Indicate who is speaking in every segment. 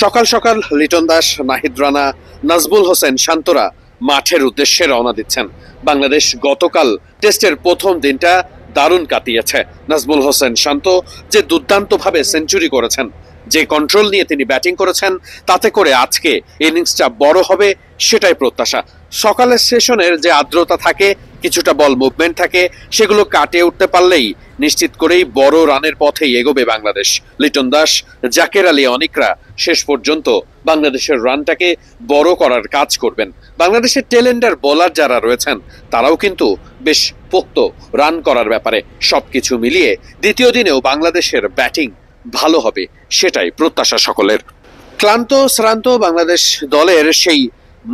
Speaker 1: সকাল সকাল লিটন দাস, নাহিদ রানা, নাজমুল হোসেন শান্তরা মাঠের উদ্দেশ্যে রওনা দিচ্ছেন। বাংলাদেশ গতকাল টেস্টের প্রথম দিনটা দারুণ কাটিয়েছে। নাজমুল হোসেন শান্ত যে দুর্দান্তভাবে সেঞ্চুরি করেছেন, যে কন্ট্রোল নিয়ে তিনি ব্যাটিং করেছেন, তাতে করে আজকে ইনিংসটা বড় হবে সেটাই প্রত্যাশা। সকালের সেশনের যে আর্দ্রতা থাকে, কিছুটা বল মুভমেন্ট থাকে, সেগুলো কাটিয়ে উঠতে পারলেই নিশ্চিত করেই বড় রানের পথেই এগোবে বাংলাদেশ। লিটন দাস, জাকের আলী অনিকরা শেষ পর্যন্ত বাংলাদেশের রানটাকে বড় করার কাজ করবেন। বাংলাদেশের টেলেন্ডার বোলার যারা রয়েছেন তারাও কিন্তু বেশ পোক্ত রান করার ব্যাপারে। সবকিছু মিলিয়ে দ্বিতীয় দিনেও বাংলাদেশের ব্যাটিং ভালো হবে সেটাই প্রত্যাশা সকলের। ক্লান্ত শ্রান্ত বাংলাদেশ দলের সেই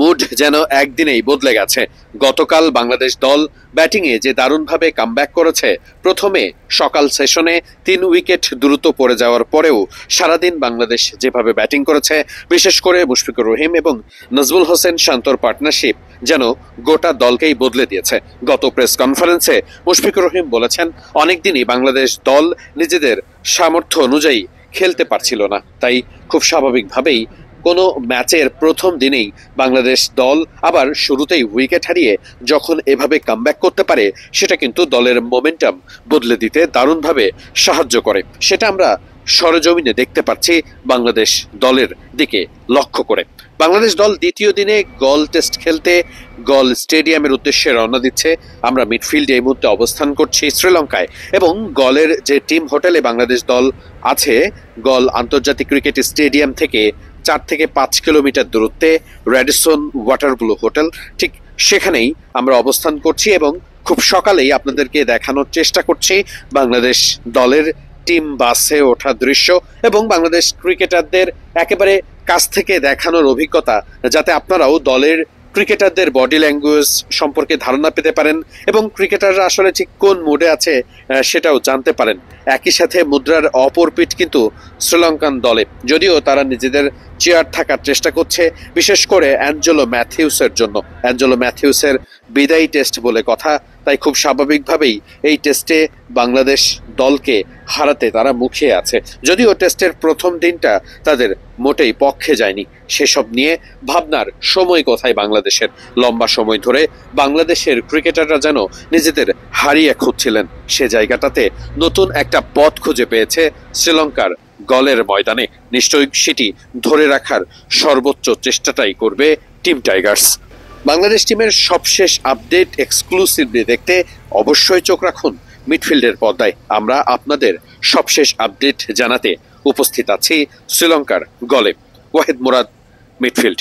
Speaker 1: মুড যেন একদিনেই বদলে গেছে। গতকাল বাংলাদেশ দল ব্যাটিংয়ে যে দারুণভাবে কামব্যাক করেছে, প্রথমে সকাল সেশনে 3 উইকেট দ্রুত পড়ে যাওয়ার পরেও সারাদিন বাংলাদেশ যেভাবে ব্যাটিং করেছে, বিশেষ করে মুশফিকুর রহিম এবং নাজমুল হোসেন শান্তর পার্টনারশিপ যেন গোটা দলকেই বদলে দিয়েছে। গত প্রেস কনফারেন্সে মুশফিকুর রহিম বলেছেন, অনেকদিনই বাংলাদেশ দল নিজেদের সামর্থ্য অনুযায়ী খেলতে পারছিল না, তাই খুব স্বাভাবিকভাবেই কোনো ম্যাচের প্রথম দিনেই বাংলাদেশ দল আবার শুরুতেই উইকেট হারিয়ে যখন এভাবে কামব্যাক করতে পারে, সেটা কিন্তু দলের মোমেন্টাম বদলে দিতে দারুণভাবে সাহায্য করে। সেটা আমরা সরেজমিনে দেখতে পাচ্ছি বাংলাদেশ দলের দিকে লক্ষ্য করে। বাংলাদেশ দল দ্বিতীয় দিনে গল টেস্ট খেলতে গল স্টেডিয়ামের উদ্দেশ্যে রওনা দিচ্ছে। আমরা মিডফিল্ডে এই মুহূর্তে অবস্থান করছি শ্রীলঙ্কায়, এবং গলের যে টিম হোটেলে বাংলাদেশ দল আছে, গল আন্তর্জাতিক ক্রিকেট স্টেডিয়াম থেকে 4 থেকে 5 কিলোমিটার দূরত্বে র্যাডিসন ওয়াটারব্লু হোটেল, ঠিক সেখানেই আমরা অবস্থান করছি এবং খুব সকালেই আপনাদেরকে দেখানোর চেষ্টা করছি বাংলাদেশ দলের টিম বাসে ওঠা দৃশ্য এবং বাংলাদেশ ক্রিকেটারদের একেবারে কাছ থেকে দেখানোর অভিজ্ঞতা, যাতে আপনারাও দলের ক্রিকেটারদের বডি ল্যাঙ্গুয়েজ সম্পর্কে ধারণা পেতে পারেন এবং ক্রিকেটাররা আসলে ঠিক কোন মুডে আছে সেটাও জানতে পারেন। একই সাথে মুদ্রার অপর পিঠ কিন্তু শ্রীলঙ্কান দলে, যদিও তারা নিজেদের চেয়ার থাকার চেষ্টা করছে, বিশেষ করে অ্যাঞ্জেলো ম্যাথিউসের জন্য। অ্যাঞ্জেলো ম্যাথিউসের বিদায়ী টেস্ট বলে কথা, তাই খুব স্বাভাবিকভাবেই এই টেস্টে বাংলাদেশ দলকে হারাতে তারা মুখিয়ে আছে। যদিও টেস্টের প্রথম দিনটা তাদের মোটেই পক্ষে যায়নি, সেসব নিয়ে ভাবনার সময় কোথায় বাংলাদেশের। লম্বা সময় ধরে বাংলাদেশের ক্রিকেটাররা যেন নিজেদের হারিয়ে খুঁজছিলেন, সে জায়গাটাতে নতুন একটা পথ খুঁজে পেয়েছে শ্রীলঙ্কার গলের ময়দানে। নিশ্চয়ই সেটি ধরে রাখার সর্বোচ্চ চেষ্টাটাই করবে টিম টাইগার্স। বাংলাদেশ টিমের সবশেষ আপডেট এক্সক্লুসিভলি দেখতে অবশ্যই চোখ রাখুন মিডফিল্ডের পর্দায়। আমরা আপনাদের সবশেষ আপডেট জানাতে উপস্থিত আছি শ্রীলঙ্কার গলে। ওয়াহিদ মুরাদ, মিডফিল্ড।